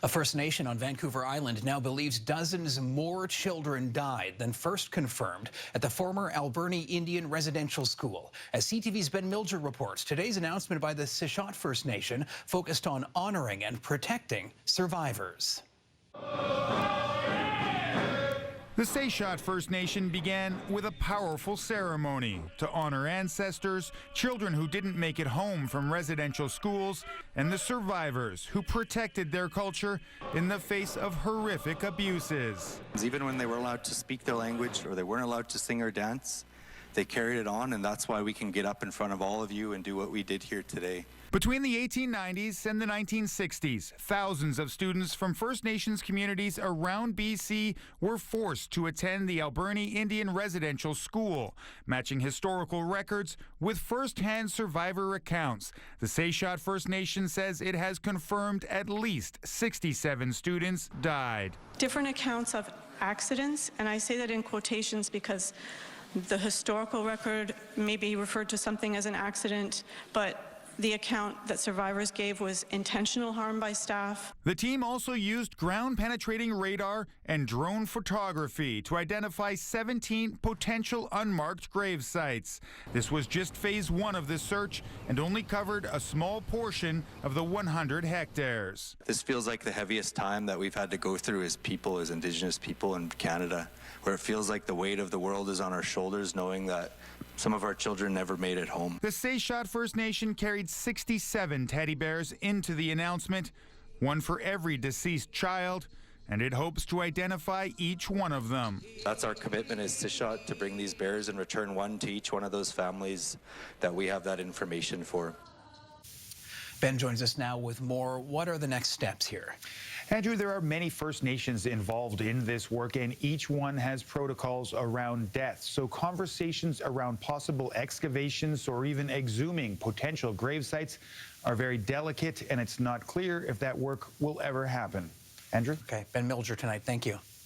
A First Nation on Vancouver Island now believes dozens more children died than first confirmed at the former Alberni Indian Residential School. As CTV's Ben Milger reports, today's announcement by the Sishat First Nation focused on honoring and protecting survivors. The Sishat First Nation began with a powerful ceremony to honor ancestors, children who didn't make it home from residential schools, and the survivors who protected their culture in the face of horrific abuses. Even when they were allowed to speak their language or they weren't allowed to sing or dance, they carried it on, and that's why we can get up in front of all of you and do what we did here today. Between the 1890s and the 1960s, thousands of students from First Nations communities around BC were forced to attend the Alberni Indian Residential School, matching historical records with first-hand survivor accounts. The Sishat First Nation says it has confirmed at least 67 students died. Different accounts of accidents, and I say that in quotations because the historical record maybe referred to something as an accident, but the account that survivors gave was intentional harm by staff. The team also used ground-penetrating radar and drone photography to identify 17 potential unmarked grave sites. This was just phase 1 of the search and only covered a small portion of the 100 hectares. This feels like the heaviest time that we've had to go through as people, as Indigenous people in Canada, where it feels like the weight of the world is on our shoulders, knowing that some of our children never made it home. The Sishat First Nation carried 67 teddy bears into the announcement, one for every deceased child, and it hopes to identify each one of them. That's our commitment as Sishat, to bring these bears and return one to each one of those families that we have that information for. Ben joins us now with more. What are the next steps here? Andrew, there are many First Nations involved in this work, and each one has protocols around death. So conversations around possible excavations or even exhuming potential grave sites are very delicate, and it's not clear if that work will ever happen. Andrew? Okay, Ben Milger tonight. Thank you.